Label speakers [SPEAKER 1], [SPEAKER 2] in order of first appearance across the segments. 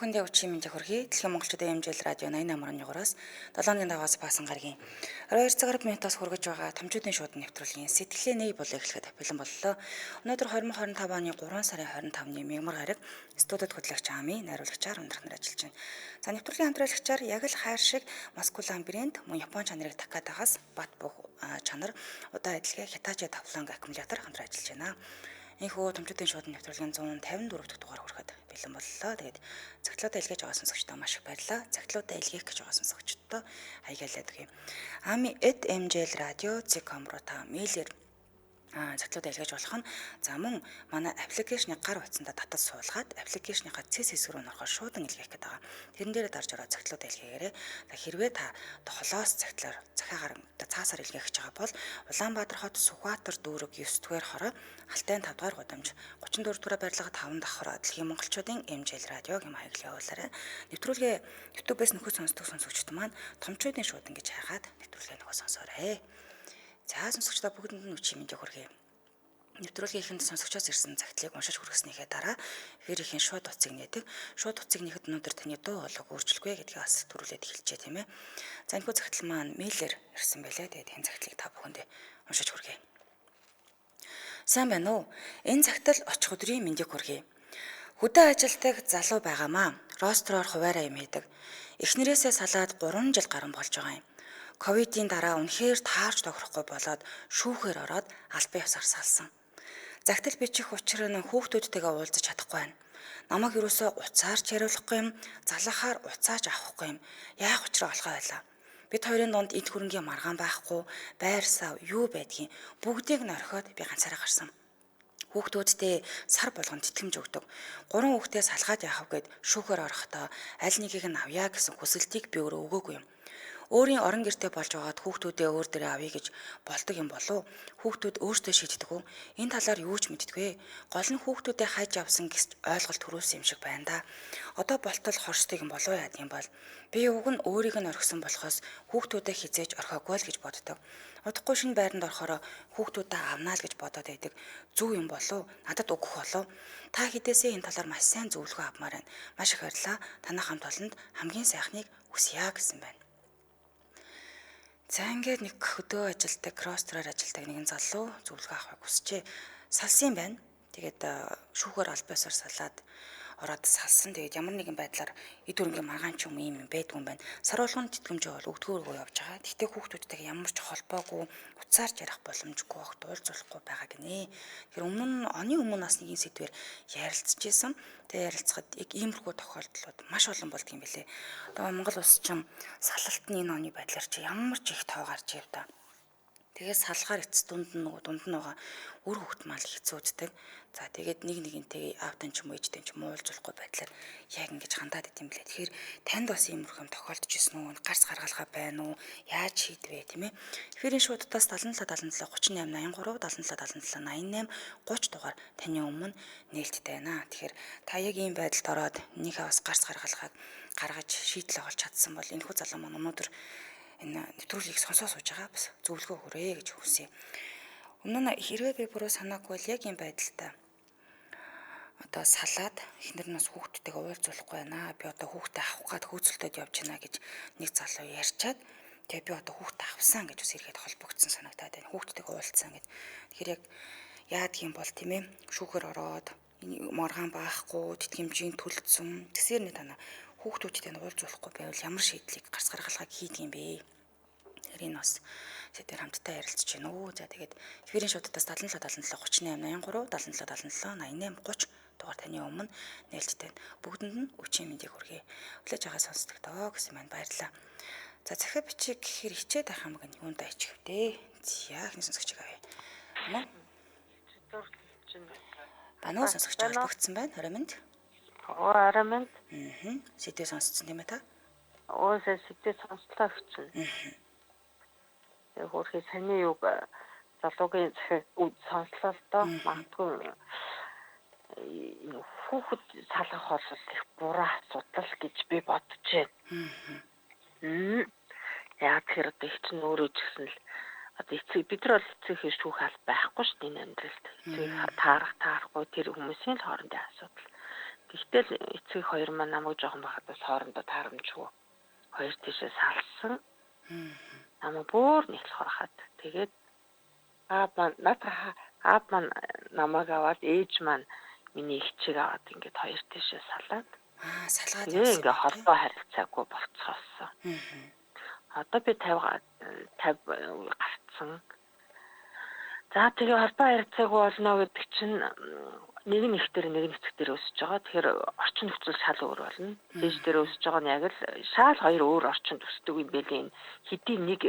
[SPEAKER 1] бүхэндээ өчигдөр мэндийг хүргэе. Дэлхийн монголчуудын эмжил радио 88.3-аас 7-ны даваас баасан гарагийн 22 цаг 10 минутаас хүргэж байгаа томчуудын шууд нэвтрүүлгийн сэтгэлийн нэг бол эхлэхэд бэлэн боллоо. Өнөөдөр 2025 оны 3 сарын 25-ны мягмар гараг студид хөтлөгч Ами найруулагчаар өндрөхнөр ажиллаж байна. За нэвтрүүлгийн хамтраалагчаар яг л хайр шиг маскулан брэнд мөн Япон чанарыг Такатагаас бат бөх чанар удаа адилхан Hitachi тавланг аккумулятор хамтран ажиллаж байна. Энэхүү томчуудын шууд нэвтрүүлгийн 154 дахь дугаар хүрэхэд бэлэн боллоо. Тэгээд цагтлуудаа илгээж байгаа сонсогчдоо маш их баярлалаа. Цагтлуудаа илгээх гэж байгаа сонсогчдоо хаягалаад өгье. Ami@mjl radio.com руу та мэйлээр цагтлуудаа илгээж болох нь за мөн манай аппликейшнийг гар утсандаа татаж суулгаад аппликейшныхаа цэс хэсэг рүү нөрөхөөр шуудан илгээх гэдэг байгаа. Тэрэн дээр дарж ороод цагтлуудаа илгээгээрэй. Хэрвээ та холоос цагтлаар захиагаар цаасаар илгээх гэж байгаа бол Улаанбаатар хот Сүхбаатар дүүрэг 9 дугаар хороо Алтай 5 дугаар гудамж 34 дугаар барилга 5 дахь хороо Дэлхийн монголчуудын MJL радио гэм хаяглаа явуулаарай. Нэвтрүүлгээ YouTube-ээс нөхөд сонсдог сонсогчд маань томчуудын шууд ингэж хайгаад нэвтрүүлгээ нөхөд сонсоорой. За сонсогчдоо бүгдэнд нь өчигдөр мэндийг хүргэе. Нэвтрүүлгийн ихэнд сонсогчоос ирсэн цагтлыг уншиж хүргэснийхээ дараа эфирийн шууд утсыг нээдэг. Шууд утсыг нэхэд өнөөдөр таны дуу хоолойг өөрчлөхгүй гэдгийг бас төрүүлээд эхэлжээ тийм ээ. За энэ цагтл маань мэйлээр ирсэн байлээ. Тэгээд энэ цагтлыг та бүхэндээ уншиж хүргэе. Сайн байна уу? Энэ цагтл очих өдрийн мэндийг хүргэе. Хөдөө ажилдаг залуу байгаамаа. Ростороор хуваараа юм хийдэг. Эхнэрээсээ салаад 3 жил гарсан болж байгаа юм. Ковидын дараа үнэхээр таарч тохирохгүй болоод шүүхээр ороод албан ёсоор салсан. Загтал бичих учраа нь хүүхдүүдтэйгээ уулзаж чадахгүй байна. Намайг юусоо уцаарч яриулахгүй юм, залхахаар уцааж авахгүй юм. Яах учраа болохоо байлаа. Бид хоёрын дунд эд хөрөнгийн маргаан байхгүй, байр сав юу байдгийг бүгдийг нь орхиод би ганцаараа гарсан. Хүүхдүүдтэй сар болгон тэтгэмж өгдөг. 3 хүүхдээ салгаад яахав гэд шүүхээр орохдоо аль нэгийг нь авъя гэсэн хүсэлтийг би өөрөө өгөөгүй юм. Өөрийн орон гэртээ болж байгаад хүүхдүүдээ өөр дээрээ авъя гэж болдог юм болов уу? Хүүхдүүд өөртөө шийддэг үү? Энэ талаар юу ч мэддэг вэ? Гол нь хүүхдүүдээ хайж авсан гэж ойлголт төрүүлсэн юм шиг байна да. Одоо болтол хоршдог юм болов яа гэм бол би уг нь өөрийг нь орхисон болохоос хүүхдүүдээ хизээж орхиогүй л гэж боддог. Удахгүй шинэ байранд орохороо хүүхдүүдээ авнаа л гэж бодоод байдаг. Зүв юм болов? Надад өгөх болов? Та хэдээсээ энэ талаар маш сайн зөвлөгөө авмаар байна. Маш их баярлалаа. Танай хамт олонд хамгийн сайхныг хүсье гэсэн байна. За ингээд нэг хөдөө ажилдаг, кростроор ажилдаг нэгэн залуу зөвлөгөө авахыг хүсчээ. Салсан байна. Тэгээд шүүхээр албаасаар салаад ороод салсан. Тэгээд ямар нэгэн байдлаар эд хөрөнгийн маргаан ч юм байдгүй юм байна. Сар болгоно тэтгэмжээ бол өгдгөөргөө явж байгаа. Тэгтээ хүүхдүүдтэйгээ ямар ч холбоогүй уцаарч ярих боломжгүй огт уулзуулахгүй байгаа гинэ. Тэгэхээр оны өмнө нас нэгэн сэдвээр ярилцж исэн. Тэгээд ярилцахад яг иймэрхүү тохиолдлууд маш олон болдго юм билэ. Одоо Монгол улс ч салалтны энэ оны байдлаар чи ямар ч их тоо гарч ив та. Тэгээд салгаар эцэс дунд нь байгаа үр хөвгт мал хэцүүддэг. За тэгээд нэгэнтэйгээ аавтан ч юм уу ээжтэй ч юм уу уулзахгүй байдлаар яг ингэж хандаад идэм билээ. Тэгэхээр танд бас иймэрхүү юм тохиолдож ирсэн үү? Гарц гаргалгаа байна уу? Яаж шийдвэ тийм ээ? Эфирийн шуудтаас 77 77 38 83 77 77 88 30 дугаар таны өмнө нээлттэй байна. Тэгэхээр та яг ийм байдалд ороод энийхээ бас гарц гаргалгааг гаргаж шийдлээ олж чадсан бол энэхүү залуу маань өнөөдөр энэ нэвтрүүлгийг сонсоо сууж байгаа бас зөвлөгөө хүрээ гэж хүсье. Өмнө нь хэрвээ би буруу санаагүй бол яг ийм байдалтай одоо салаад эхнэр нь бас хүүхдтэйгээ уулзуулахгүй байна. Би одоо хүүхдээ авах гад хөөцөлтөд явж байна гэж нэг залуу ярьчаад тэгээ би одоо хүүхдээ авсан гэж бас ирэхэд холбогдсон санагдаад байна. Хүүхдтэйгээ уулзсан гэж. Тэгэхээр яг яадаг юм бол тийм ээ шүүхээр ороод маргаан баахгүй тэтгэмжийн төлцсөн тэсэр нэг танаа хүүхдүүдтэй нь уулзуулахгүй байвал ямар шийдлийг гарц гаргалгааг хийдэг юм бэ? Тэгэхээр энэ бас сэдвээр хамтдаа ярилцж байна уу. За тэгээд эфирийн шуудтаас 77 77 38 83 77 77 88 30 дугаар таны өмнө нээлттэй. Бүгдэнд нь өчигдөр мэндийг хүргэе. Хүлээж аваа сонсдог доо гэсэн маань баярлалаа. За захиа бичиг гэхээр хичээд байх юм гэн юундаа ичих вэ? За ихний сонсогч авъя. Мөн банаа сонсогч холбогдсон байна. Орой минь.
[SPEAKER 2] Орой минь.
[SPEAKER 1] Сэдвээ сонсцсон тийм ээ та?
[SPEAKER 2] Сэдвээ сонслоо гэсэн. Хөрхий саний юг залуугийн захиаг сонслоо л доо. Магадгүй хүүхэд салгах бол их буруу асуудал гэж би бодож байна. Яа тэр одоо их ч өөрөө ч гэсэн л одоо эцэг бид нар бол эцэг шүүх аль байхгүй шүү дээ энэ амьдралд. Эцэг таарахгүй тэр хүмүүсийн л хоорондын асуудал. Тэгтэл эцэг хоёр маань намайг жоохон байхад бас хоорондоо таарамжгүй. Хоёр тийшээ салсан. Намайг бүр нэхлэх хахад. Тэгээд аав маань намайг аваад ээж маань миний ихчийг аваад ингээд хоёр тийшээ салаад.
[SPEAKER 1] Салгаад
[SPEAKER 2] Тэгээ ингээд холбоо харилцаагүй болцоосоо. Одоо би 50 гарцсан. За тэгээ холбоо харилцаагүй болно гэдэг чинь нэг нэгтэр нэг нэцгтэр өсөж байгаа. Тэгэхээр орчин нөхцөл шал өөр болно. Дэж дээр өсөж байгаа нь яг л шал хоёр өөр орчинд өсдөг юм бэлээ. Хэдийн нэг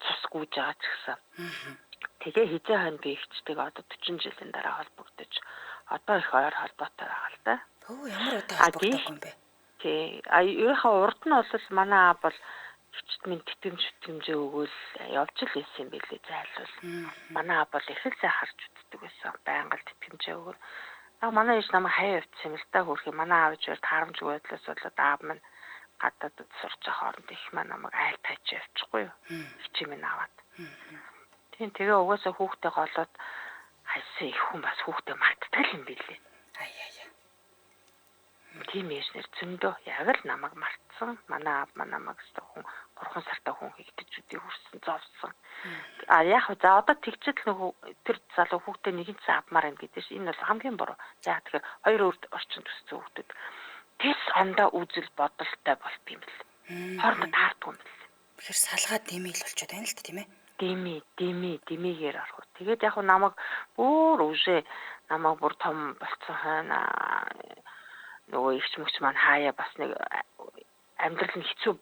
[SPEAKER 2] цус гүйж байгаа ч гэсэн. Тэгээ хизээ хань би ихчтэйг одоо 40 жилийн дараа холбогдож одоо их ойр холбоотой байгаа л да.
[SPEAKER 1] Ямар удаа холбогддог юм бэ?
[SPEAKER 2] Тий. Өөрийнхөө урд нь бол манай аав бол хичт минь тэтгэмжээ өгөөл явж л ийсэн юм билээ зайлвал. Манай аав бол их л сайн харж үздэг байсан. Байнга л тэтгэмжээ өгөөл. Манай ээж намайг хаяа явуулсан юм л да хөрхи. Манай аав ээж таарамжгүй байдлаас болоод аав минь гадаадд сурч байгаа хооронд их намайг айл тайч явчихгүй юу. Хичээ минь аваад. Тэгээ угаасаа хүүхдээ голоод хайсан их хүн бас хүүхдээ мартдаг юм билээ. Тийм ээжнэр зөндөө яг л намайг мартсан. Манай аав намайг хүн 3 сартаа хүн хийгдэж үдээ хүрсэн зовсон. Яг за одоо тэгчэл нөгөө тэр залуу хүүхдээ нэгэн цаа авмаар юм гэдэг чинь энэ бол хамгийн буруу. За тэгэхээр хоёр өөр орчинд төссөн хүүхдүүд тэс ондоо үзэл бодолтой болт юм бэл. Хоорондоо таардгүй юм бэл.
[SPEAKER 1] Тэгэхээр салгаад дэмэл болчиход байна л да тийм ээ.
[SPEAKER 2] Дэмигээр орох. Тэгээд яг намайг бүр өвшөө намайг бүр том болцсон хойно нөгөө ихч мөч маань хаяа бас нэг амьдрал нь хэцүү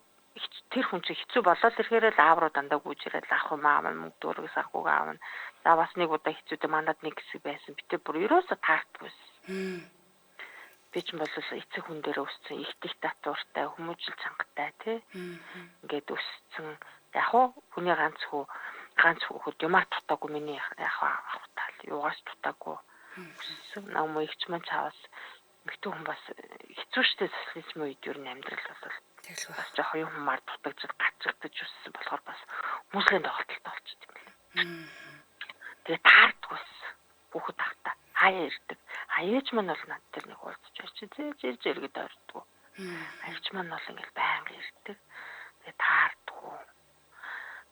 [SPEAKER 2] тэр хүн чинь хэцүү болоод ирэхээр л аав руу дандаа гүйж ирээд ах уу маа маань мөнгө дөргөөс ахгүйг аавна. За бас нэг удаа хэцүүтэй манад нэг хэсэг байсан. Битээ бүр ерөөсө таардгүйсэн. Би ч бол эцэг хүн дээр өссөн их диктатуртай хүмүүжил цангатай тий. Ингээд өссөн. Яг уу хүний ганц хүүхэд юмар тутаагүй миний яг авах тал юугаас тутаагүй. Намайг ихч маань цаавас мэгтэй хүн бас хэцүү шттэ социализм үед юу амьдрал бол бас жоохон юм мар дутагдж гацагдж өссөн болохоор бас хүмүүсийн тоглолттой болчихсон юм. Тэгээ таардгүйс хүүхэд тахта хаяа ирдэг. Аяач маань бол над тэр нэг уулзч очиж зээж иргэд ойрдгоо. Аяач маань бол ингээл байнга ирдэг. Тэгээ таардгүй.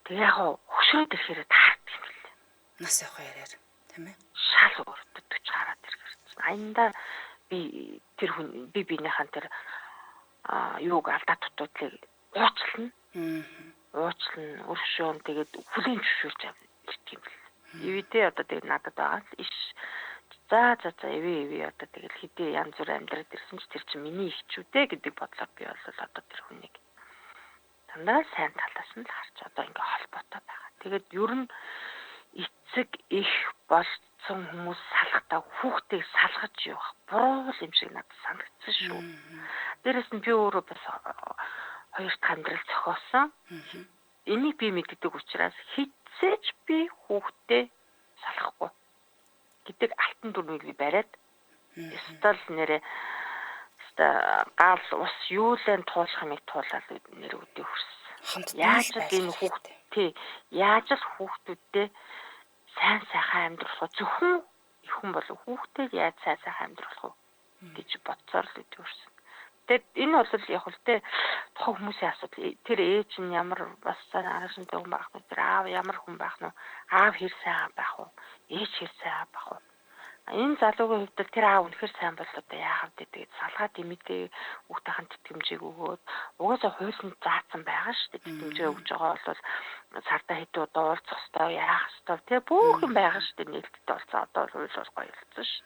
[SPEAKER 2] Тэгээ яг хөшрөөд ирэхээр таарддаг юм лээ.
[SPEAKER 1] Нас явах яриар тийм ээ.
[SPEAKER 2] Шал өөртөө 40 гараад ирэхээр. Аяндаа би тэр хүн бинийхэн тэр юуг алдаа тутуудлыг уучлна. Өршөөн тэгээд хүлийн зөвшөөрч ирдэг юм бэл. Ивэдээ одоо тэгээд надад байгаа л иш. За эвэ одоо тэгээд хэдий янз бүр амьдраад ирсэн ч тэр чинь миний ихчүүдээ гэдэг бодлоор би бол одоо тэр хүнийг дандаа сайн талаас нь л харж одоо ингээ холбоотой байгаа. Тэгээд ер нь эцэг их болсон хүмүүс салахтаа хүүхдийг салгаж явах буруу юм шиг надад санагдсан шүү. Дээрээс нь би өөрөө бас хоёр дахь амьдрал зохиосон. Энийг би мэддэг учраас хизээж би хүүхдээ салахгүй гэдэг алтан дүрмийг би бариад стал нэрээ гал ус юулэн туулах юмыг туулаад нэр үдээ хүрсэн. Яаж л энэ яаж л хүүхдүүдтэй сайн амьдрах вэ? Зөвхөн их хүн болов хүүхдээ яаж сайн амьдрах вэ гэж бодсоор л үдээ хүрсэн. Тэгээд энэ бол яг л тэ тухайн хүмүүсийн асуудал. Тэр ээж нь ямар бас арашинтай хүн байх вэ? Тэр аав ямар хүн байх нь вэ? Аав хэр сайн байх вэ? Ээж хэр сайн байх вэ? Энэ залуугийн хувьд тэр аав үнэхээр сайн бол одоо яахав тэгээд салгаад имэдээ хүүхдийн тэтгэмжийг өгөөд угаасаа хуулинд заасан байгаа шүү дээ. Тэтгэмжээ өгж байгаа бол сартаа хэдэн удаа уулзах ёстой, яах ёстой тэгээ бүх юм байгаа шүү дээ. Нээлттэй болсон одоо хууль бол гоёлцсон шүү.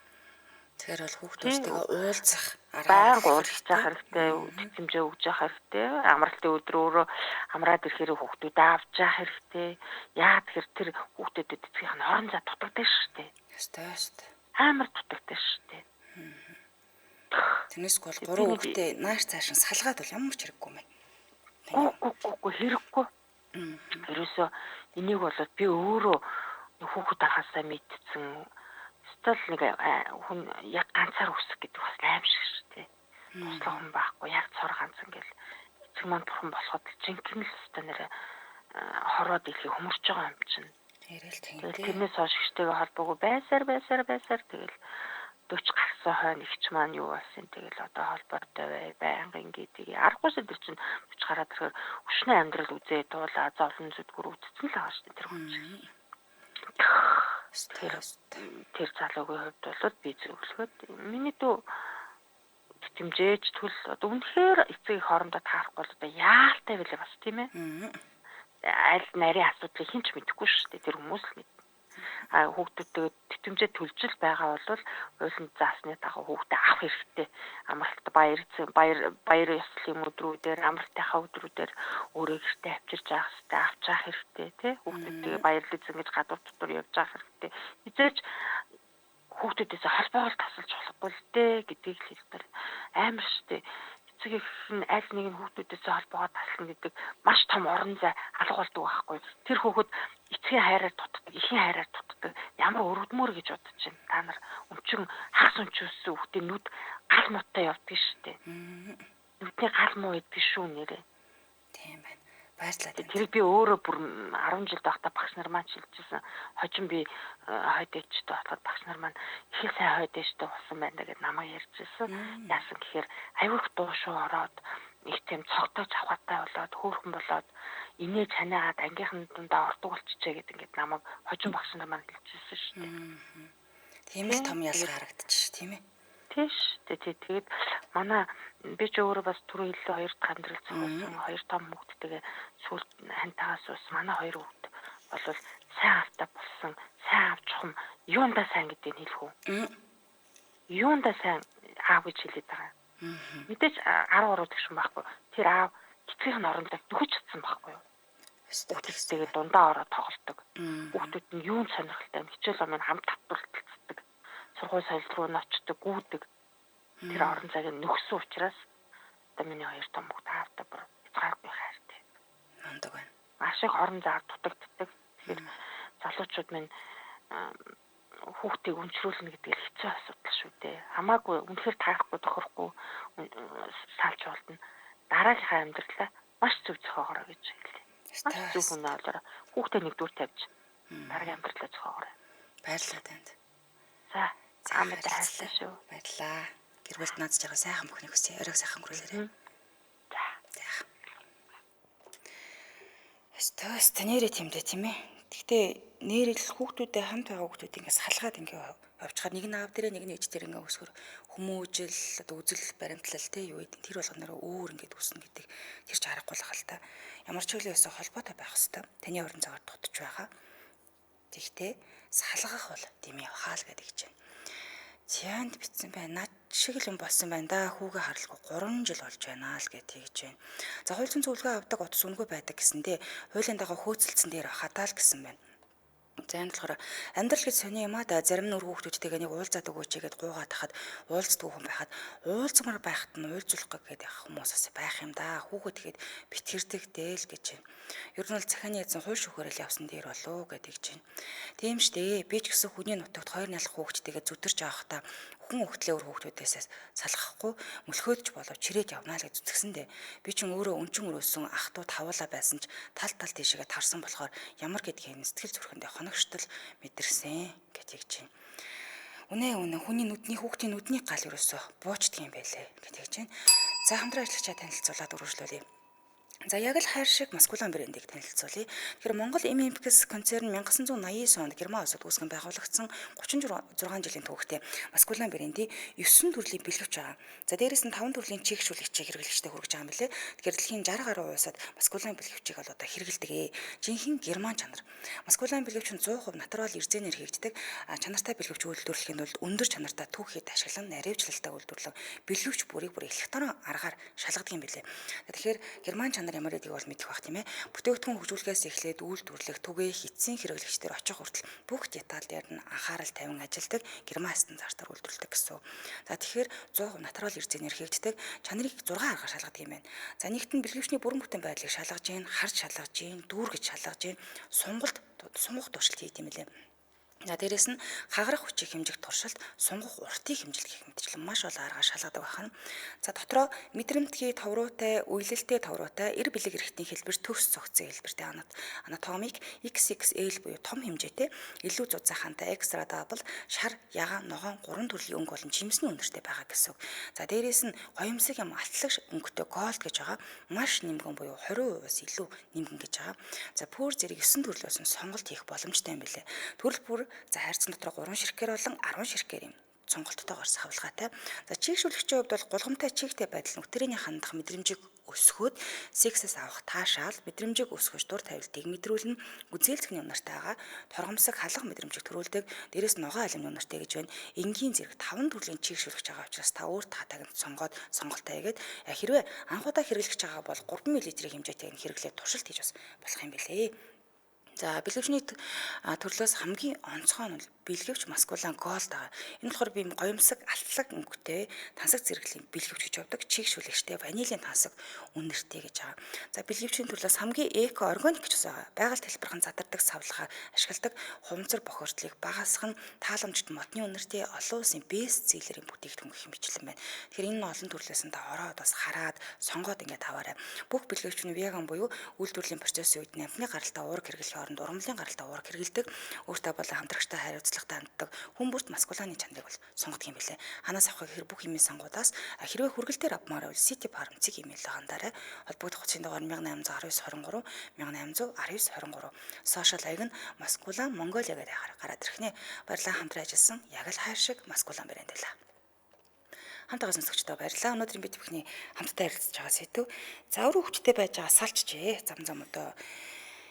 [SPEAKER 1] Тэгэхээр бол хүүхдүүдтэйгээ уулзах
[SPEAKER 2] байнга уулзах хэрэгтэй, тэтгэмжээ өгж явах хэрэгтэй. Амралтын өдөр өөрөө амраад ирэхээр хүүхдүүд авч явах хэрэгтэй. Яа тэгэхээр тэр хүүхдүүдэд эцгийнх нь орон зай дутагддаг шүү дээ.
[SPEAKER 1] Ястай.
[SPEAKER 2] Амар дутагддаг шүү дээ.
[SPEAKER 1] Тэрнээс бол 3 хүүхдээ нааш цааш нь салгаад бол ямар ч хэрэггүй юм байна.
[SPEAKER 2] Үгүй хэрэггүй. Ерөөсөө энийг бол би өөрөө хүүхэд анхаасаа мэдсэн. Стал нэг хүн яг ганцаар үсэх гэдэг бас аимшиг шүү дээ. Туслах хүн байхгүй яг цор ганц ингээл эцэг маань бурхан болоход жинхэнэ л өстой нэрэ хороод ирэхийг хөмөрч байгаа юм чинь.
[SPEAKER 1] Тэгэл
[SPEAKER 2] тэрнээс хойш ихтэйгээ холбоогүй байсаар тэгэл 40 гарсан хойно ихч маань юу болсон тэгэл одоо холбоотой байнга ингээд аргагүйсэл тэр чинь 40 гараад ирэхээр өшнөө амьдрал үзээ дуулаа зовлон зүдгүр үтцэн л байгаа шүү дээ тэр хүн чинь. Тэр залуугийн хувьд бол би зөвлөхөд миний дүү тэмжээж төл одоо үнэхээр эцэг хоорондоо таарахгүй бол одоо яалтай байлаа бас тийм ээ. Аль нарийн асуудлыг хэн ч мэдэхгүй шүү дээ тэр хүмүүс л мэд. Хүүхдүүдтэй тэмцээ төлжил байгаа бол уйлын заасны дагуу хүүхдээ авах хэрэгтэй. Амралт баяр ёслолын өдрүүдээр амралтынхаа өдрүүдээр өөрөө гэртээ авчирж авах хэрэгтэй, авч авах хэрэгтэй тий. Хүүхдүүдтэйгээ баярлаж ингэж гадуур дотор явж авах хэрэгтэй. Эзэж хүүхдүүдээс холбоогоор тасалж болохгүй л дээ гэдгийг л хэлбэр амар штэ. Эцэг их нь аль нэг нь хүүхдүүдээс холбоогоор таслах гэдэг маш том орон зай алга болдог байхгүй. Тэр хүүхэд эцгийн хайраар дутдаг, эхийн хайраар дутдаг. Ямар өргөдмөр гэж бодож байна. Та нар өмчөн хагас өмчөөсөн хүүхдийн нүд гал муутай явдаг штэ. Нүдний гал муу идэх шүү нэрээ.
[SPEAKER 1] Тийм байна. Баярлалаа.
[SPEAKER 2] Тэр би өөрөө бүр 10 жил байхдаа багш нар маань шилжижсэн. Хожим би хойд ээжтэй болохоор багш нар маань их сайн хойд ээжтэй болсон байна гэдэг намайг ярьжсэн. Яасан гэхээр аюух дуушуу ороод их тийм цогтой чавхатай болоод хөөрхөн болоод инээ чанаагаад ангийнхан дундаа ордог болчихжээ гэдэг ингээд намайг хожим багш нар маань хэлжсэн шүү дээ.
[SPEAKER 1] Тийм л том ялгаа харагдчих тийм ээ.
[SPEAKER 2] Тийш. Тэгээд манай би ч өөрөө бас түрүү хэллээ 2 дахь амьдрал зохиолсон 2 том хүүхдтэйгээ сүүлд хантаагаас ус манай 2 хүүхд бол сайн автаа болсон, сайн авчхам юундаа сайн гэдгийг хэлэх үү? Юундаа сайн аав гэж хэлээд байгаа. Мэдээж 10 гаруй тэгшин байхгүй. Тэр аав эцгийн орондоо дөхөж чадсан байхгүй юу? Тэгээд дундаа ороод тоглолдог. Хүүхдүүд нь юунд сонирхолтой вэ? Хичээл амын хамт татварлалцдаг. Сургууль соёл руу ночдог, гүйдэг. Тэр орон зайг нөхсөн учраас одоо миний 2 том хүүхд аавтай бүр хязгааргүй хайртай.
[SPEAKER 1] Мундаг байна.
[SPEAKER 2] Маш их орон зайд дутагддаг. Тэгэхээр залуучууд минь хүүхдийг өнчрүүлнэ гэдэг нь хэцүү асуудал шүү дээ. Хамаагүй үнэхээр таахгүй тохирохгүй салж болдно. Дараагийнхаа амьдралаа маш зөв зохиогоорой гэж хэлээ. Маш зөв хүн олоо. Хүүхдээ нэгдүгээр тавьж дараагийн амьдралаа зохиогоорой.
[SPEAKER 1] Баярлалаа танд.
[SPEAKER 2] За, амд хайрлаа шүү.
[SPEAKER 1] Баярлалаа. Гэр бүлд наадж байгаа сайхан бүхнийг хүсье. Оройг сайхан өнгөрүүлээрэй. За. Өстөс нэрээ тэмдээ тийм ээ. Гэхдээ нэрэл хүүхдүүдтэй хамт байгаа хүүхдүүд ингээс салгаад ингээ явчихаар нэг нь аав дээрээ нэг нь ээж дээр ингээ өсгөр хүмүүжил одоо үзэл баримтлал те юу гэдэг тэр болгоноор өөр ингээ үснэ гэдэг тэр ч аргагүй л хальта. Ямар ч үйл явсаа холбоотой байх хэвээр таны орон цагаар дутж байгаа. Тэгтээ салгах бол тийм явахаа л гэдэг чинь. Зяанд битсэн байна. Над шиг л юм болсон байна да. Хүүгээ харлахгүй 3 жил болж байна л гэж тэгж байна. За хууль зүйн зөвлөгөө авдаг утас үнгүй байдаг гэсэндээ хуулийн дагуу хөөцөлдсөн дээр хатаал гэсэн байна. За энэ болохоор амьдрал гэж сони юм а да зарим нөр хүүхдүүдтэйгээ нэг уулзаад өгөөч гэгээд гуугаад тахад уулздаг хүн байхад уулзмар байхад нь уулзуулах гэдэг хүмүүс бас байх юм да. Хүүхэд тэгэхэд битгэрдэг дээл гэж байна. Ер нь бол захааны эзэн хууль шүүхээрэл явсан дээр болов гэдэг чинь. Тийм штэ. Би ч гэсэн хүний нутагт 2 нялх хүүхдтэйгээ зүтэрч авахдаа хүн хөлтлөө өөр хүүхдүүдээс салгахгүй мөлхөөдч болов чирээд явна л гэж зүтгсэндээ би ч өөрөө өнчин өрөөсөн ах トゥ тавуулаа байсан ч тал тийшээгээ тарсан болохоор ямар гэдгийг сэтгэл зүрхэндээ хоногштол мэдэрсэн гэж чинь. Үнэ хүний нүдний хүүхдийн нүдний гал өрөөсөө буучдаг юм байлээ гэж чинь. За хамтран ажиллагчаа танилцуулаад үргэлжлүүлье. За яг л хайр шиг маскулан брендийг танилцуулъя. Тэгэхээр Монгол MMX концерн 1989 онд Герман улсад үүсгэн байгуулагдсан 36 жилийн түүхтэй маскулан брендийн 9 төрлийн бэлгэвч байгаа. За дээрэс нь 5 төрлийн чигшүүлэгчийг хэрэглэгчтэй хүргэж байгаа юм билээ. Тэгэхээр дэлхийн 60 гаруй улсад маскулан бэлгэвчийг бол одоо хэрэглэдэг. Жинхэнэ герман чанар. Маскулан бэлгэвч нь 100% натурал эрзэнээр хийгддэг. Чанартай бэлгэвч үйлдвэрлэхийн тулд өндөр чанартай түүхийд ашиглан наривчлалтай үйлдвэрлэн бэлгэвч бүрийг электрон аргаар шалгадаг юм билээ. Тэгэхээр герман чанар ямар гэдгийг бол мэдэх бах тийм ээ. Бүтээгдэхүүн хөгжүүлэхээс эхлээд үйлдвэрлэх, түгээх, эцсийн хэрэглэгчдэр очих хүртэл бүх деталь дээр нь анхаарал тавин ажилладаг герман стандартаар үйлдвэрлэдэг гэсэн. За тэгэхээр 100% натурал эрзэнээр хийгддэг. Чанарыг 6 аргаар шалгадаг юм байна. За нэгт нь бэлгэвчний бүрэн бүтэн байдлыг шалгаж гин, харж шалгаж гин, дүүргэж шалгаж гин, сунгах туршилт хийх юм лээ. За дээрэс нь хагарах хүчийг хэмжих туршилт сунгах уртыг хэмжлэх гэх мэтчлэн маш олон аргаар шалгадаг байна. За дотроо мэдрэмтгий товруутай, үеилэлтэй товруутай, эр бэлэг эрэхтний хэлбэр төвс цогцсон хэлбэртэй анатомик XXL буюу том хэмжээтэй илүү зузаан хантай экстра дабл шар, ягаан, ногоон 3 төрлийн өнгө болон жимсний үнэртэй байгаа гэсэн үг. За дээрэс нь гоёмсог ям алтлагш өнгөтэй голд гэж байгаа маш нэмгэн буюу 20%-аас илүү нэмгэн гэж байгаа. За пүр зэрэг 9 төрлөөс нь сонголт хийх боломжтой юм билээ. Төрөл бүр за хайрцаг дотор 3 ширхгээр болон 10 ширхгээр юм сонголттойгоор хавлгаатай. За чийгшүүлэгчийн хувьд бол гулгамтай чигтэй байдал нүхтрийн хандах мэдрэмжийг өсгөхөд сексээс авах таашаал мэдрэмжийг өсгөж дур тавилтыг мэдрүүлнэ. Үзээлцэхний үнэртэйгаа торгомсог халах мэдрэмжийг төрүүлдэг. Дээрээс ногоо алимны үнэртэй гэж байна. Энгийн зэрэг 5 төрлийн чийгшүүлэгч байгаа учраас та өөр таатайг сонгоод сонголтоо хийгээд хэрвээ анхудаа хэрэглэж байгаа бол 3 мл-ийн хэмжээтэйг нь хэрэглээд туршилт хийж бас болох юм билээ. За бэлгэвчний төрлөөс хамгийн онцгой нь бэлгэвч маскулан голд байгаа. Энэ болохоор би гоёмсог алтлаг өнгөтэй тансаг зэрэглэлийн бэлгэвч гэж явдаг. Чийгшүүлэгчтэй ванилийн тансаг үнэртэй гэж байгаа. За бэлгэвчийн төрлөөс хамгийн эко органик гэж байгаа. Байгаль хэлбэрхэн задардаг савлгаа ашигладаг хуванцар бохирдлыг багасгах нь тааламжт модны үнэртэй олон улсын бест селлерийн бүтээгдэхүүн гэх мэтлэн байна. Тэгэхээр энэ олон төрлөөс нь та ороод бас хараад сонгоод ингээд аваарай. Бүх бэлгэвчний веган буюу үйлдвэрлэлийн процессын үед амтны гаралтай уураг хэрэглэх оронд ургамлын гаралтай уураг хэрэглэдэг. Өөртөө болон хамтрагчтай хариуцлагатай ханддаг хүн бүрт маскулааны чанарыг бол сонгодог юм билээ. Ханаас авах гэхээр бүх эмийн сангуудаас хэрвээ хүргэлтээр авмаар бол City Pharmacy имэйлээр хандаарай. Холбогдох утасны дугаар 1819 23 1819 23. Сошиал аяг нь Маскулан Монголиа гэдэг гараад ирхнэ. Баярлалаа хамтран ажилласан яг л хайр шиг Маскулан брэнд байлаа. Хамтаа сонсогчдоо баярлалаа. Өнөөдрийн бид бүхний хамтдаа ярилцж байгаа сэдв. За өөрөө хүчтэй байж байгаа салчжээ. Зам одоо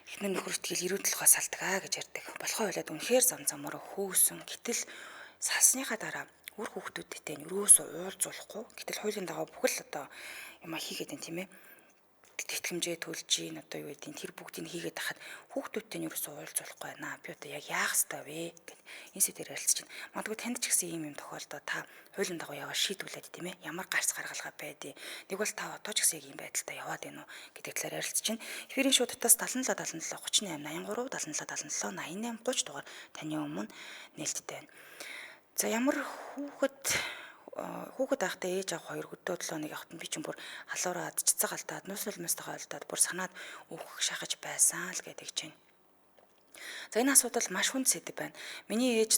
[SPEAKER 1] эхнэр нөхөрт гэл эрүүл толгой салдаг гэж ярьдаг. Болохоо ойлоод үнэхээр зам руу хөөсөн. Гэтэл салсныхаа дараа үр хүүхдүүдтэй юусоо уулзуулахгүй. Гэтэл хуулийн дагуу бүхэл одоо юм хийгээд байна тийм ээ. Тэтгэмжээ төлж ийн одоо юу гэдэг тэр бүгдийг хийгээд тахад хүүхдүүдтэй нь юусоо уулзуулахгүй байна. Би одоо яг яах ёстой вэ гэд энэ сэдвээр ярилцж байна. Магадгүй танд ч гэсэн ийм юм тохиолдоо та хуулийн дагуу яваа шийдвүлээд тийм ээ. Ямар гарц гаргалгаа байдیں۔ Нэг бол та одоо ч гэсэн яг ийм байдалтай яваад байна уу гэдэг талаар ярилцж байна. Эфирийн шуудтаас 77 77 38 83 77 77 88 30 дугаар таны өмнө нээлттэй байна. За ямар хүүхэд байхдаа ээж авах 2 өдөө 7 хоног явахад би ч юм бүр халуураа адчцаг алдаад нууцлмастайгаа алдаад бүр санаад өөх шахаж байсан л гэдэг чинь. За энэ асуудал маш хүнд сэдв байна. Миний ээж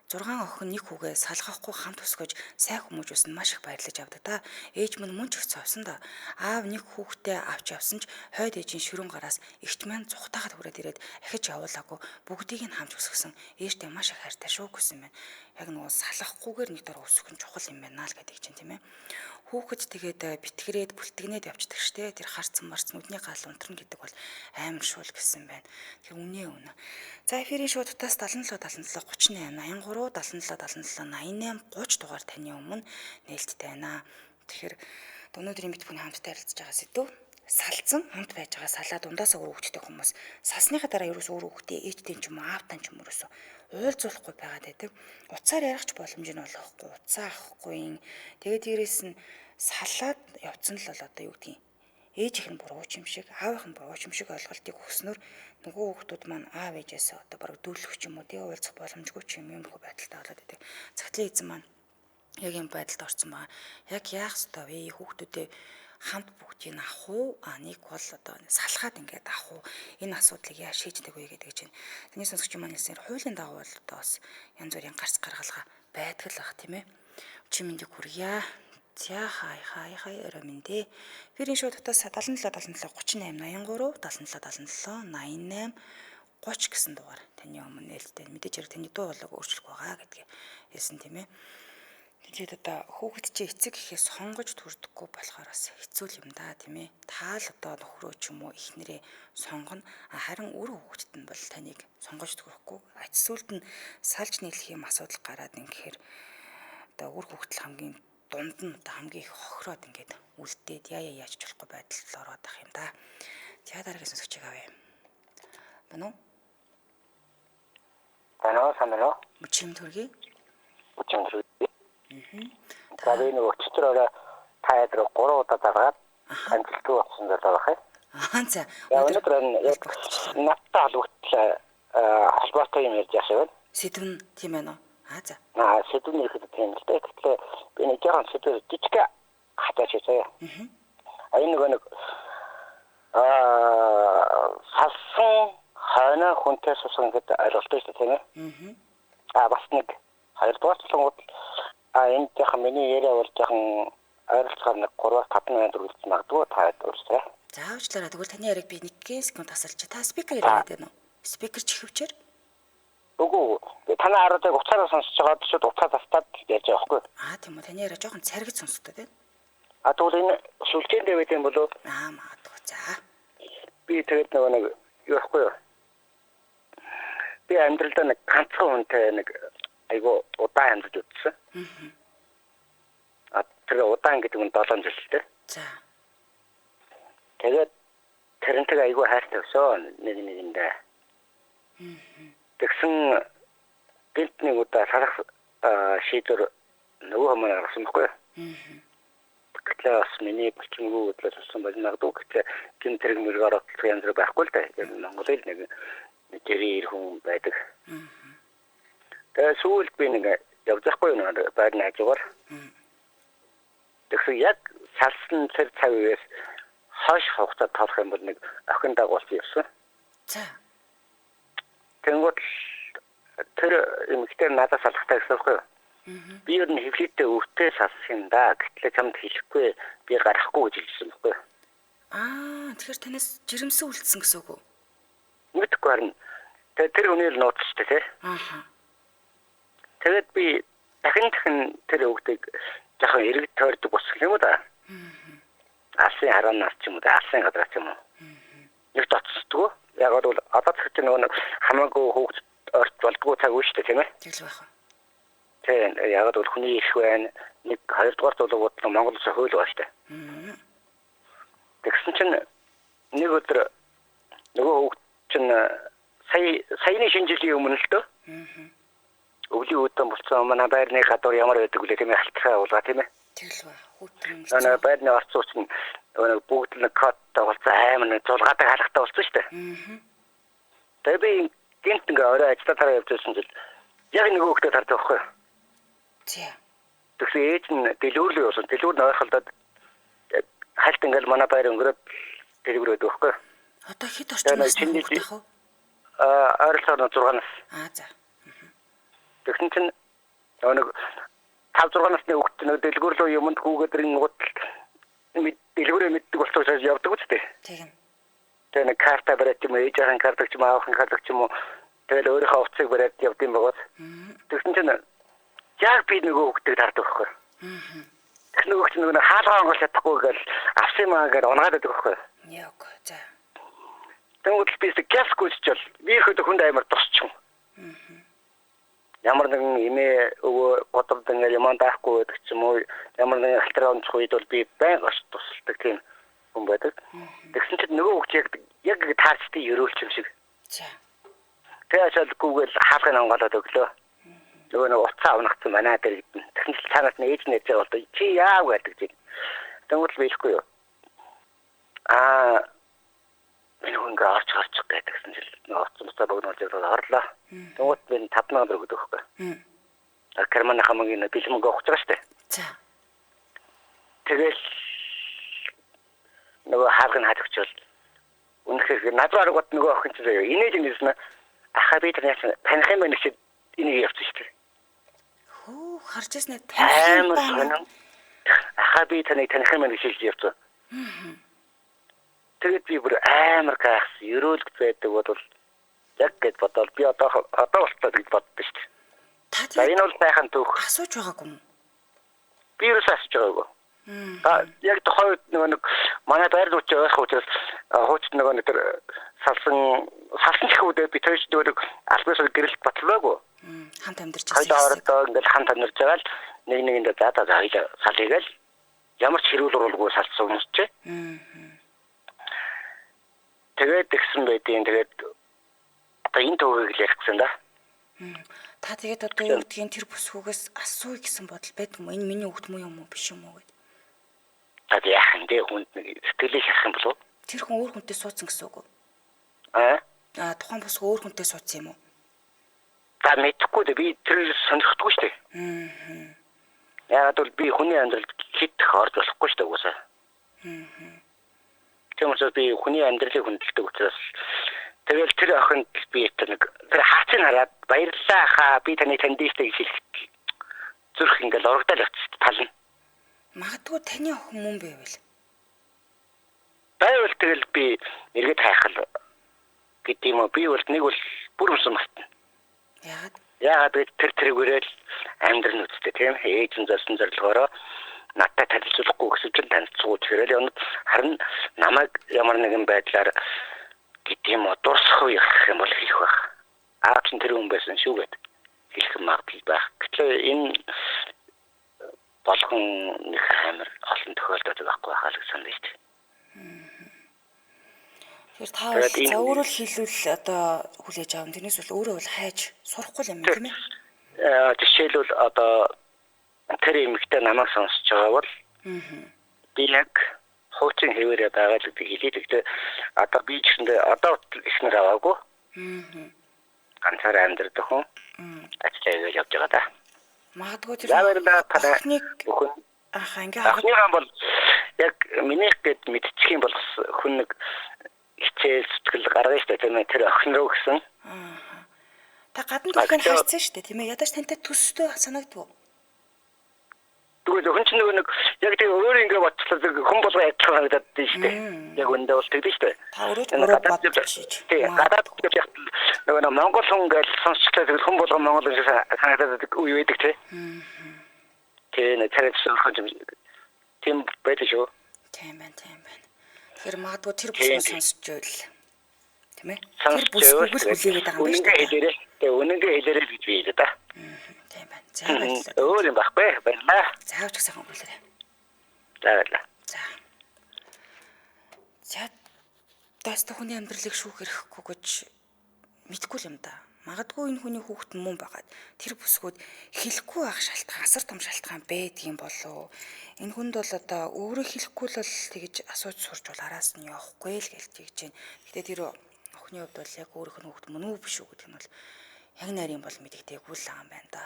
[SPEAKER 1] 6 охин нэг хүүгээ салгахгүй хамт өсгөж сайн хүмүүжүүлсэн маш их баярлаж авдаг та. Ээж минь мөн ч их цовсон да. Аав нэг хүүхдээ авч явсан ч хойд ээжийн ширүүн гараас эгч маань зүхтахад хүрээд ирээд ахиж явуулаагүй бүгдийг нь хамж өсгсөн. Ээжтэй маш их хайртай шүү гэсэн байна. Яг нөгөө салахгүйгээр нэг дор өсгөх нь чухал юм байна л гэдэг чинь тийм ээ. Хүүхэд тэгээд битгэрээд бүлтгэнээд явчихдаг штэ. Тэр харцсан марцсан үдний гал унтрна гэдэг бол амар шуул гэсэн байна. Тэр үнэ. За эфирийн шуудтаас 77 77 38 83 77 77 88 30 дугаар таны өмнө нээлттэй байна. Тэгэхээр өнөөдрийн бит бүхэн хамтдаа ярилцж байгаа сэдв салцсан хамт байж байгаа салаа дундаасаа өөр хөвгтэй хүмүүс салсныхаа дараа ерөөс өөр хөвгтэй ээжтэй ч юм уу аавтай ч юм уу ерөөсөө уулзуулахгүй байгаад байдаг. Уцаар ярих ч боломж нь олохгүй, уцаа авахгүй. Тэгээд дээрээс нь салаад явцсан л бол одоо юу гэдгийг ээж их нь бурууч юм шиг, аав их нь бурууч юм шиг ойлголтыг өгснөөр нөгөө хүүхдүүд маань аав ээжээс одоо бараг дүүлэх ч юм уу тий уулзах боломжгүй ч юм хөө байдалтай болоод байдаг. Цагтлын эзэн маань яг юм байдалд орсон байгаа. Яг яах ёстой вэ? Хүүхдүүдээ хамт бүгдийг авах уу? Нэг бол одоо салхаад ингээд авах уу? Энэ асуудлыг яаж шийддэг вэ гэдэг чинь. Тэний сонсогч маань хэлсээр хуулийн дагуу бол одоо бас янз бүрийн гарц гаргалгаа байдаг л бах тийм ээ. Чи мэндийг хүргье. За хай өрөөмөндөө. Фирийн шуудтаас 77 77 38 83 77 77 88 30 гэсэн дугаар таны өмнө нээлттэй. Мэдээж хэрэг таны дуу хоолойг өөрчлөх байгаа гэдгийг хэлсэн тийм ээ. Тэгээд одоо хүүхэд чи эцэг гэхээс сонгож төрдөггүй болохоор бас хэцүү юм да тийм ээ. Таал одоо нөхрөө ч юм уу ихнэрээ сонгоно. Харин үр хүүхэдт нь бол таныг сонгож төрөхгүй. Ачсүүлд нь салж нийлэх юм асуудал гараад ингэхээр одоо үр хүүхдэл хамгийн дунд нь одоо хамгийн их хохироод ингээд үлдээд яаж болохгүй байдалд ороод ах юм да. За дараагийн сонсогчийг авъя. Бано?
[SPEAKER 3] Санаа.
[SPEAKER 1] Мөчим төргий.
[SPEAKER 3] За би нэг өчтөрөөрөө та ядраа 3 удаа даргаад амжилтгүй болсон даа байх юм.
[SPEAKER 1] За.
[SPEAKER 3] Өнөөдөр яг надтай холбогдлоо холбоотой юм ярьж яашаа.
[SPEAKER 1] Сэдв нь тийм ээ нөө. За.
[SPEAKER 3] Сэдвний ихэд тийм л дээ. Тэгэхээр би нэг жоохон сэдв жижиг хатаач хийсэ. Энэ нэг салсан хойно хүнтэй сусан гэдэг ойлголттой шүү дээ тийм ээ. Бас нэг хоёрдугаар цолонгууд энэ жоохон миний яриа бол жоохон ойролцоогоор нэг 3-5 минут үргэлж магадгүй таад үрсэ.
[SPEAKER 1] За уучлаарай. Тэгвэл таны яриаг би 1 секунд тасалж. Та спикер яриад байна уу? Спикер чихвчээр?
[SPEAKER 3] Үгүй. Танай хараад уцаараа сонсож байгаа биш үү? Уцаа тастаад ярьж байгаа байхгүй.
[SPEAKER 1] Тийм үү. Таны яриа жоохон царгиж сонсогдод байна.
[SPEAKER 3] Тэгвэл энэ сүлжээнд байвал юм болов?
[SPEAKER 1] Магадгүй. За.
[SPEAKER 3] Би тэгээд нэг юу байхгүй юу? Би амьдралдаа нэг ганцхан хүнтэй нэг айгу удаан амьдарч үзсэн. Тэр удаан гэдэг нь 7 жил л дээ.
[SPEAKER 1] За.
[SPEAKER 3] Тэгээд тэрнтэй айгу хайртай өсөө нэгэндээ. Тэгсэн гинт нэг удаа салах шийдвэр нөгөө хүмүүс гаргасан байхгүй юу? Тэгэхээр бас миний бичмгүй бодлоо болсон байж магадгүй гэхдээ гинт тэрэг мөрөөр оролцох юм зэрэг байхгүй л дээ. Яг Монголд нэг гэрээ хүн байдаг. Тэгээд сүүлд би нэг явж байхгүй юу байрны хажуугаар. Тэгсэн яг салсан тэр цаг үеэс хойш хугацаа тоолох юм бол нэг охин дагуулсан явсан.
[SPEAKER 1] За.
[SPEAKER 3] Тэнгууд тэр эмэгтэй надад салахтай гэсэн үг юу? Би ер нь хэвлэлтэй өвтөө салах юм да. Гэтэл чамд хэлэхгүй би гарахгүй гэж хэлсэн байхгүй юу?
[SPEAKER 1] Тэгэхээр танаас жирэмсэн үлдсэн гэсэн үг үү?
[SPEAKER 3] Мэдгүй харин. Тэр хүний л нууцчтэй тий. Тэгээд би дахин тэр өвгтийг жоохон эргэж тойрдог босгох юм уу да? Алсын хараанаас ч юм уу да, алсын гадраас ч юм уу. Нэг доцсдгоо. Яг бол одоо ч нэг хамаагүй хөөгд орч болдгоо цаг үе шүү дээ тийм ээ.
[SPEAKER 1] Тэгэл байх уу?
[SPEAKER 3] Тийм яг бол хүний их байна. Нэг 2 дугаар зулгууд нь Монгол улсын хууль байна шүү дээ. Тэгсэн чинь нэг өдөр нөгөө хөөгд чинь саяны шинэ жилийн өмнө л дөө. Өвлийн үдэн болцсон манай байрны гадуур ямар байдаг вэ тийм ээ халтхаа уулга тийм ээ.
[SPEAKER 1] Тэгэл байх. Хүүтэн.
[SPEAKER 3] Манай байрны орцууч нь бүгд нэг кодтой болцсон аймаг нэг зулгаатай халахтай болцсон шүү дээ. Тэгээ би гинт ингээ орой ажиллаа тараа явж байсан чинь яг нэг хүүхдэд хардаг байхгүй юу?
[SPEAKER 1] Тийм.
[SPEAKER 3] Тэгсэн ээж нь дэлгүүрлөө явсан. Дэлгүүр нь ойрхолдоод хальт ингээл манай байр өнгөрөөд дэлгүүр өгдөг байхгүй юу?
[SPEAKER 1] Одоо хэд орчим насны хүүхэд байх вэ?
[SPEAKER 3] Ойролцоогоор 6 нас.
[SPEAKER 1] За.
[SPEAKER 3] Тэгсэн чинь нэг 5-6 насны хүүхэд нэг дэлгүүрлөө юмд хүүгээд рингууд дэлгүүрээ мэддэг болчихсон явдаг үстэй.
[SPEAKER 1] Тийм.
[SPEAKER 3] Тэгээ нэг карта бариад юм ээжийн карта ч юм аавын карта ч юм уу тэгэл өөрийнхөө хувцсыг бариад явд юм байгаа. Тэгсэн чинь яг би нөгөө хүүхдийг таардаг байхгүй. Тэр нөгөө хүүхд нөгөө хаалгаа онгол чадахгүй гэл авсан маа гэж унгаад байдаг байхгүй.
[SPEAKER 1] Яг. За.
[SPEAKER 3] Тэнгүүд би гяс гүйцчихэл би ихэд хүнд аймар тусчих. Ямар нэгэн имээ өвөө бодолд ингээл юм даахгүй байдаг ч юм уу ямар нэгэн алтраа онцох үед бол би байнга орч тусалдаг тийм хүн байдаг. Тэгсэн чинь нөгөө хүүхд яг таарчдын өрөөлч юм шиг.
[SPEAKER 1] За.
[SPEAKER 3] Тэгээд Google хаалгын онголоод өглөө. Нөгөө нэг уцаа авнахсан манай дээр гэдэг. Тэгсэн чинь цаанаас нь ээж нэрж байгаа бол чи яав гэдэг чинь. Тэнгуүл биелэхгүй юу. Энэ хүн гарч гэдэгсэн чинь нөгөө уцаа богнолж яваад орлоо. Тэнгуут би 5,000 төгрөг өгөх байхгүй. Карманы хамаагийн бэлмэг өгч байгаа штэ.
[SPEAKER 1] За.
[SPEAKER 3] Тэгэл нөгөө хаалгын хажигчвал үнэхээр надад гот нөгөө охин чинь инээж нэрсэн ахаа би тэр таних юм байна гэж энийг явуулсан шүү дээ.
[SPEAKER 1] Хөө харж яснаа таних юм байна.
[SPEAKER 3] Ахаа би таних юм байна гэж явуулсан. Тэгээд би бүр амар гайхс ерөөлж байдаг бол яг гэд бодвол би одоо болтоо гэж боддоо шүү дээ. За энэ бол сайхан түүх.
[SPEAKER 1] Асууж байгаагүй юм.
[SPEAKER 3] Би юу асууж байгаагүй. Яг тохойд нэг манай байр зүйч байх учраас хууч нэг тэр салсан чихүүдээ би тойж дөрөг албасаа гэрэлт батлаагүй.
[SPEAKER 1] Хамт амьдарч байсан.
[SPEAKER 3] Хоёрдоо ингээл хамт амьдарч байгаа л нэгэндээ за салъягээл ямар ч хэрүүл уралгүй салцсан хүмүүс ч. Тэгээд тэгсэн байдیں۔ Тэгээд одоо энэ төвийг л ярих гэсэн да.
[SPEAKER 1] Та тэгээд одоо юу гэдгийг тэр бүсгүйгээс асууя гэсэн бодол байдаг юм. Энэ миний хүүхд муу юм уу биш юм уу гэд.
[SPEAKER 3] Tad яах юм бэ хүнд нэг сэтгэлийг харах юм болов?
[SPEAKER 1] Тэр хүн өөр хүнтэй суудсан гэсэн үг үү? тухайн бус өөр хүнтэй суудсан юм уу?
[SPEAKER 3] За мэдхгүй дээ би тэр сонирхдаггүй шүү дээ. Яагаад бол би хүний амьдралд хитэх орж болохгүй шүү дээ уусаа. Тэгмээс би хүний амьдралыг хүндэлдэг учраас тэгэл тэр охинд би тэр хаацыг хараад баярлалаа хаа би таны танд дэжтэй гэж хэлэхэд зүрх ингээл урагдал явчихсан тална.
[SPEAKER 1] Магадгүй таны охин мөн байвал.
[SPEAKER 3] Байвал тэгэл би эргээд хайхал гэдэг юм уу би бол нэг бол бүр юмсан мартна. Яагаад тэр үрэл амьдрын үстэй тийм ээж нь зорсон зорилгоороо надад танилцуулахгүй гэсэн чинь танилцуулж хэрэг юм харин намайг ямар нэгэн байдлаар гэдэг юм уу дурсах уу гэх юм бол хийх байх. Аа чинь тэр хүн байсан шүү гэд хэлэх магадлал байх. Гэтэл энэ болгон нэг амар олон тохиолдол байхгүй байхаа л санаж байна.
[SPEAKER 1] Тэр та за өөрөө л хэлвэл одоо хүлээж аав. Тэрнээс бол өөрөө бол хайж сурахгүй юм тийм ээ.
[SPEAKER 3] Жишээлбэл одоо тэр эмэгтэй намайг сонсож байгаа бол би яг хуучин хэвээрээ байгаа л гэдэг хэлээ. Тэгтээ одоо би ч гэсэн одоо ихнэр аваагүй. Ганцаараа амьдрэх хүн. Ачаагаа явж байгаа да.
[SPEAKER 1] Магадгүй тэр охиныг
[SPEAKER 3] охиныгаа бол яг минийх гэд мэдчих юм бол хүн нэг хичээл сэтгэл гаргаж штэ тийм ээ тэр охин руу гэсэн.
[SPEAKER 1] Та гадна түүхийг хайцсан штэ тийм ээ ядаж тантай төстэй санагдав.
[SPEAKER 3] Тэгвэл хүн чинь нэг яг тэг өөр ингэ бодлоо хүн болго адилхан харагдаад тийм штэ. Яг үндэ бол тэгдэж штэ.
[SPEAKER 1] Та өөрөө бодчих.
[SPEAKER 3] Тийм гадаад нөгөө Монгол хүн гэж сонсчихлаа тэгэл хүн болго Монгол гэж санагдаад үе байдаг тийм. Тийм царайсан хүн тийм байдаг шүү.
[SPEAKER 1] Тийм байна. Тэр магадгүй тэр бүсгүй сонсч байл. Тийм ээ. Тэр бүсгүй хүлээгээд байгаа юм байна шүү.
[SPEAKER 3] Тэгээ үнэнгээ хэлээрэй гэж би хэлээ да.
[SPEAKER 1] Тийм байна. За баярлалаа.
[SPEAKER 3] Өөр юм байхгүй. Баярлалаа.
[SPEAKER 1] Заавч сайхан өнгөлөөрэй.
[SPEAKER 3] За баярлалаа.
[SPEAKER 1] За даст хүний амьдралыг шүүх хэрэггүй гэж мэдгүй юм да. Магадгүй энэ хүний хүүхэд мөн байгаад тэр бүсгүүд хэлэхгүй байх шалтгаан асар том шалтгаан байдгийн болов. Энэ хүнд бол одоо өөрөө хэлэхгүй л тэгж асууж сурч бол араас нь явахгүй л гэж тэгж байна. Гэтэ тэр охины хувьд бол яг өөрийнх нь хүүхэд мөн үү биш үү гэдэг нь бол яг нарийн бол мэдэгдээгүй л байгаа юм байна да.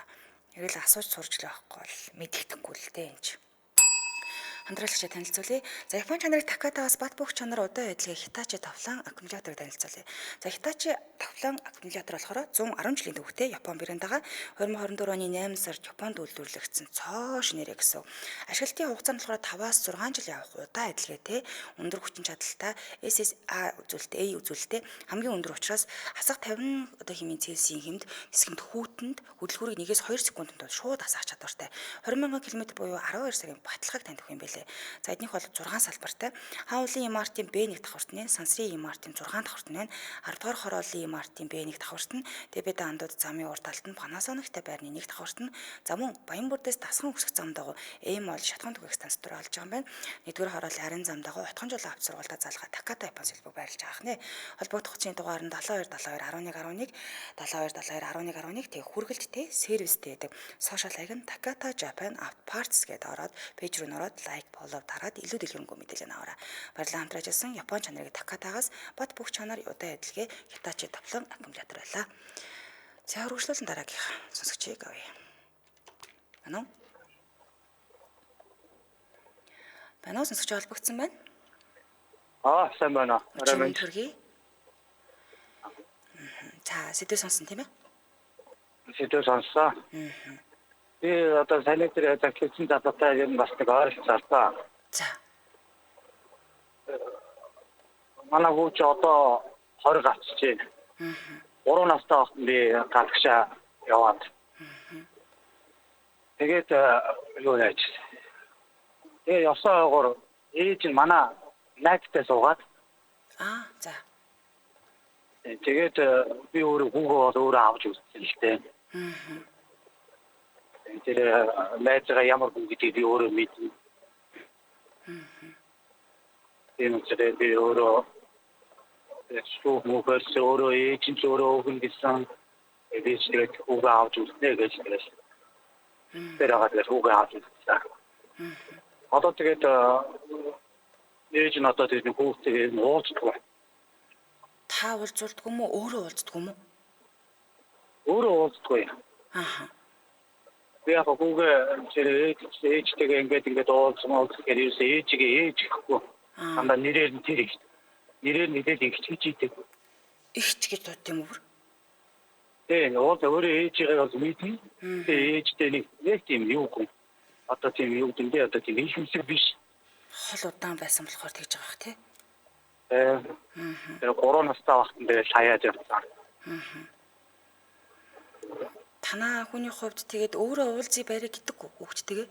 [SPEAKER 1] Яг л асууж сурч л байхгүй бол мэдэгдэхгүй л дээ энэ ч. Хамтраалагчаа танилцуулъя. За Япон чанарын Такатагаас бат бөх чанар удаан байдлыг Hitachi тавлан аккумуляторыг танилцуулъя. За Hitachi тавлан аккумулятор болохоор 110 жилийн төвхтэй Япон брендагаа 2024 оны 8 сард Японд үйлдвэрлэгдсэн цоо шинээрээ гэсэн. Ашиглалтын хугацаа нь болохоор 5-6 жил явах удаан эдлэгээтэй өндөр хүчин чадалтай SSA үзүүлэлттэй A үзүүлэлттэй хамгийн өндөр учраас хасах 50 одоо хэмээн Цельсийн хэмд хэсгэмд хүүтэнд хөдөлгүүрийг 1-2 секундэд шууд хасах чадвартай 20,000 км буюу 12 сарын баталгааг танд өгөх юм байлээ. За эднийх бол 6 салбартай. Хаулын Имартын B1 давхартны, Сансрын Имартын 6 давхарт нь 10 дугаар хорооллын Имартын B1 давхарт нь, дэбэдэ андууд замын урд талд нь Panasonic-тай байрны 1 давхарт нь, за мөн Баянбүрдээс Тасган өсгөх зам дагуу Эймол шатхан түгээх станц дээр олж байгаа юм байна. 1-р хорооллын Харин зам дагуу отхон жолоо авч сургуультай залгаа Таката Япон сэлбэг байрлаж байгаа хнэ. Холбогдох хүчний дугаар нь 72 72 11 11 72 72 11 11 тэг хүргэлттэй сервистэй гэдэг сошиал хаяг нь Takata Japan Parts гэдээ ороод пэйж рүү нөрөөд лайк follow дараад илүү дэлгэрэнгүй мэдээлэл аваарай. Баярлалаа хамтраж ирсэн Япон чанарыг Такатагаас бат бүх чанар удаан эдлэгээ Hitachi тавлан аккумулятор байлаа. За үргэлжлүүлэн дараагийнхаа сонсогчийг авъя. Байна уу? Байна уу сонсогч холбогдсон байна?
[SPEAKER 3] Сайн байна.
[SPEAKER 1] Орой төргий. За сэдв сонсон тийм ээ?
[SPEAKER 3] Сэдв сонссоо. Би одоо сайн дээр захиалсан задаатай юм бас нэг ойролцоолаа.
[SPEAKER 1] За.
[SPEAKER 3] Манай хүүч одоо 20 гарч байна. 3 настай охин би гадагшаа яваад. Тэгээд юу яаж. Тэгээ явсаагаар ээж нь манай найзтай суугаад.
[SPEAKER 1] За.
[SPEAKER 3] Тэгээд би өөрөө хүүгөө авч үзсэн л дээ. Тэр найзгаа ямар хүн гэдгийг би өөрөө мэднэ. Энэ ч би өөрөө шүүх мөхөс өөрөө ээж нь өөрөө өгнө гэсэн эдгээр тэгээд хүүгээ авч үзнэ гэж хэлсэн. Тэр хагаад хүүгээ авч үзсэн. Одоо тэгээд ээж нь одоо тэгээд хүүхдээ нууцдаггүй.
[SPEAKER 1] Та та уулзуулдаг юм уу? Өөрөө уулздаг юм уу?
[SPEAKER 3] Өөрөө уулздаггүй.
[SPEAKER 1] Ааха.
[SPEAKER 3] Би яг хүүгээ ээжтэйгээ ингээд уулзсан гэхээр ээжигээ ээж гэхгүй. Анда нэрээр нь тэр их. Нэрээр нэдэл их чийдэг.
[SPEAKER 1] Ихч гэж дууд юм уу?
[SPEAKER 3] Тэгээ өөрөө ээжигээ бол мэднэ. Тэгээ ээжтэй нэг тийм юу гоо. Одоо тийм юу гэдэг одоо тийм их хэсэг биш.
[SPEAKER 1] Хол удаан байсан болохоор тэгж байгаа бах тий.
[SPEAKER 3] Тэр 3 настай багтан дээр хаяад явсан.
[SPEAKER 1] Танаа хүний хувьд тэгээд өөрөө уулзъя барай гэдэггүй хүүхдтэйгээ.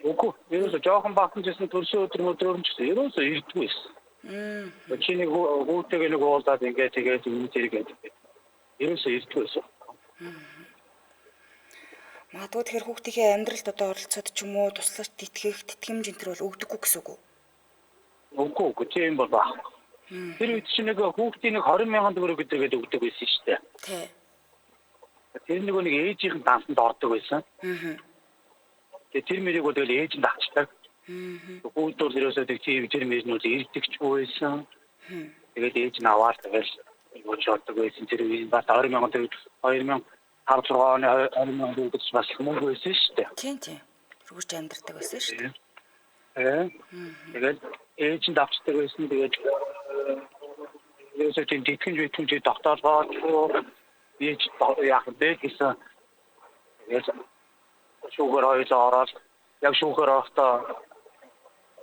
[SPEAKER 3] Үгүй. Ерөөсө жоохон багтан гэсэн төрсөн өдрөөр ч гэсэн ерөөсө ирдгүй байсан. Чиний хүүтэйгээ нэг уулзаад ингээд тэгээд юм зэрэг ерөөсө ирдгүй байсан.
[SPEAKER 1] Магадгүй тэгэхээр хүүхдийнхээ амьдралд одоо оролцоод ч юм уу туслаж тэтгэх тэтгэмж энэ төр бол өгдөггүй гэсэн үг үү?
[SPEAKER 3] Үгүй тийм бол баг. Тэр үед чинь нэг хүүхдийн 20,000 төгрөг гэдэг өгдөг байсан шүү дээ.
[SPEAKER 1] Тий.
[SPEAKER 3] Тэр нэг ээжийн дансанд ордог байсан. Тэгээ тэр мэрийг бол ээж нь авчдаг. Хүүхдүүд ерөөсөө тэр мэрийг нь ирдэгчгүй байсан. Тэгээд ээж нь аваад тэгэл юу ч ордог байсан. Тэр үед бас 20,000 төгрөг 2005 оны 20,000 төгрөг гэж бас мөнгө байсан шүү дээ.
[SPEAKER 1] Тийм. Тэргүүрч амьдардаг байсан шүү дээ.
[SPEAKER 3] Тэгээд ээж нь авчдаг байсан. Тэгээд ерөөсөө тийм тэтгэмж доктор ээж яах вэ гэсэн. Тэгээд шүүгээр хоёлоо ороод яг шүүгээр орохдоо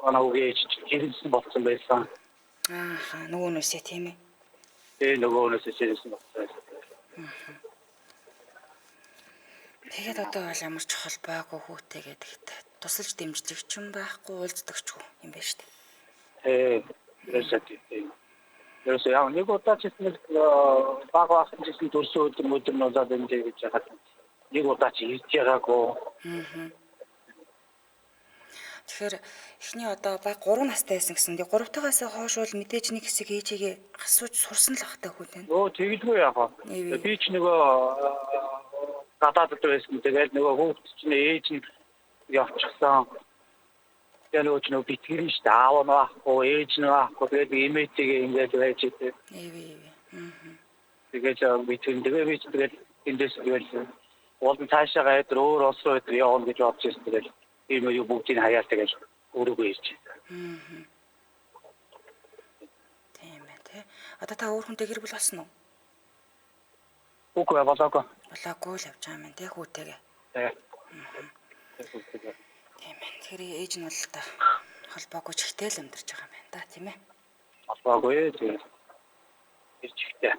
[SPEAKER 3] анаагийн ээж хэрэлсэн болсон байсан.
[SPEAKER 1] Ааха, нөгөөнөөсөө тийм ээ.
[SPEAKER 3] Нөгөөнөөсөө хэрэлсэн болсон.
[SPEAKER 1] Тэгээд одоо бол ямар ч холбоогүй хүүтэй гэдэгт тусалж дэмждэг ч юм байхгүй уулздагчгүй юм байна шүү дээ.
[SPEAKER 3] Ерөөсөө яг нэг удаа ч гэсэн баг багтан ч гэсэн төрсөн өдөр нь удаа дэмжиж гэж хаад нэг удаа ч ирж байгаагүй.
[SPEAKER 1] Тэгэхээр эхний одоо баг 3 настай байсан гэсэн. Тэгээ 3 тагаас хойш бол мэдээж нэг хэсэг ээжигээ асууж сурсан л ахтай хүүтэй.
[SPEAKER 3] Тэгдэггүй яах вэ? Би ч нөгөө гадаадд байсан. Тэгээд нөгөө хүүхд чинь ээж нь явчихсан. Яг нөгөө ч нөгөө битгэрэн шүү дээ. Аав нь байхгүй, ээж нь байхгүй. Тэгээд имээтэйгээ ингээд байж идэв. Тэгээд би тэгээд эндээс тэгээд уулын цаашаа гайд өөр улс руу явна гэж бодож байсан. Тэгээд ийм юу бүгдийг хаяал тэгээд өөрөөгөө ирж байна.
[SPEAKER 1] Тийм ээ тий. Одоо та өөр хүнтэй гэр бүл болсон уу?
[SPEAKER 3] Үгүй болоогүй.
[SPEAKER 1] Болоогүй л явж байгаа юм тий хүүтэйгээ. Тийм ээ. Тэгэхээр ээж нь бол та холбоогүй ч ихтэй л амьдарч байгаа юм байна да тийм ээ.
[SPEAKER 3] Холбоогүй тийм. Ирж ихтэй.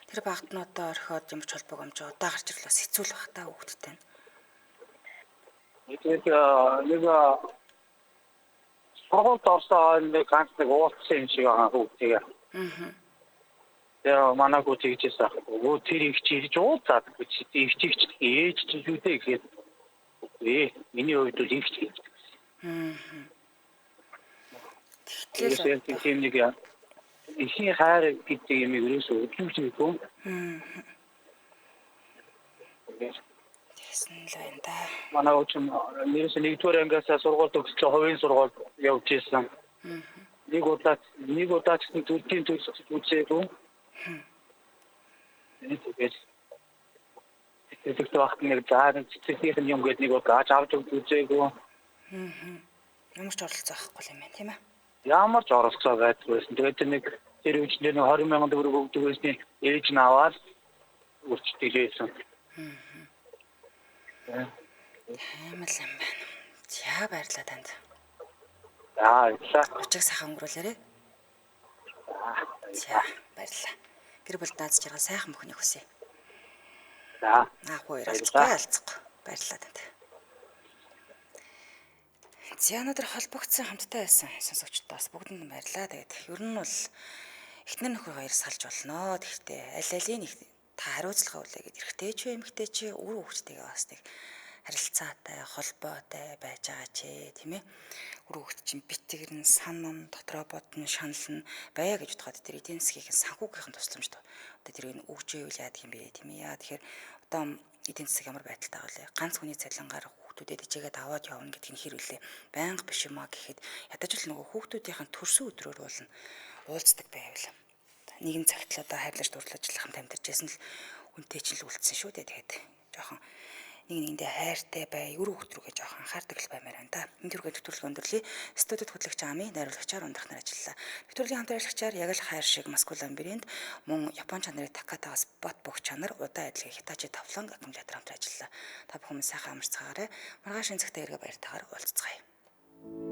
[SPEAKER 1] Тэр багт нь одоо орхиод юм ч холбоог амж удаа гарч ирлээс хэцүү л бах та хүүхдтэй.
[SPEAKER 3] Тэгээд нэг сургуульд орсон нэг ганц нэг уулзсан юм шиг байгаа хүүхдтэйгээ. Тэгээ манай хүү тэгжсэн. Тэр их чи ирж уулзаад их чигч ээж чи юу дээ гэхэд миний хувьд л их чигч. Тэгэхээр тийм нэг ихний хайр гэдэг юм ерөөсөө өдлөжгүй.
[SPEAKER 1] Тэгсэн л байна да.
[SPEAKER 3] Манай үуч нэрээс нэгдүгээр ангиас сургуульд өгсөн хувийн сургуульд явж ирсэн. Нэг удаа ч төртийн төрсөж үзээгүй. Тэгээд багт нэг заадан цэцгийн юм гээд нэг удаа авч үзээгүй.
[SPEAKER 1] Ямар ч оролцоо авахгүй юм байна тийм ээ.
[SPEAKER 3] Ямар ч оролцоо байдгүйсэн. Тэгээд тэр үчнэр 20,000 төгрөг өгдөг байсан ээж нь аваад үрчтэйсэн.
[SPEAKER 1] Амар юм байна. За баярлалаа танд.
[SPEAKER 3] Баярлалаа.
[SPEAKER 1] Очиг сайхан өнгөрүүлээрэй. За баярлалаа. Гэр бүл дааж жаргал сайхан мөхнийг хүсье.
[SPEAKER 3] За.
[SPEAKER 1] Аахгүй алцахгүй. Баярлалаа танд. За өнөөдөр холбогдсон хамттай байсан сонсогчдоос бүгдэнд баярлалаа. Тэгээд ер нь бол эхнэр нөхөр хоёр салж болно. Тэгэхдээ аль нэг та хариуцлага үлээ гэд эрэгтэй ч эмэгтэй ч үр хүүхдтэйгээ бас нэг харилцаатай, холбоотой байж байгаа ч тийм ээ. Үр хүүхд чинь битгэрэн, санан, дотроо бодно, шанална байя гэж бодоход тэр эдийн засгийн санхүүгийнхэн тусламжт. Одоо тэрийг өгчээвэл яадаг юм бэ тийм ээ. Яа тэгэхээр одоо эдийн засаг ямар байдалтай вэ? Ганц хүний цалингаар хүүхдүүдэд ижээгээд аваад явна гэдгийг хэрвэлээ. Байнга биш юм аа гэхэд ядаж л нөгөө хүүхдүүдийн төрсөн өдрөөр болно. уулздаг байвал нэгэн цагт л одоо хайрлаж дурлаж хамт амьдарч байсан л үнтэй ч л үлдсэн шүү дээ. Тэгээд жоохон нэг нэгэндээ хайртай бай, өрөө хөтрүүгээ жоохон анхаардаг л баймаар байна да. Энэ төрлийн нэвтрүүлэг өндөрлөе. Студид хөтлөгч Ами, найруулагчаар ундрах нар ажиллалаа. Нэвтрүүлгийн хамт ажиллагчаар яг л хайр шиг маскулан брэнд, мөн Япон чанарын Такатагаас бат бүх чанар, удаа адилхан Hitachi тавлан аккумулятор хамт ажиллалаа. Та бүхэн сайхан амарцгаарай. Маргааш энэ цагтаа эргээ баяртайгаар уулзцгаая.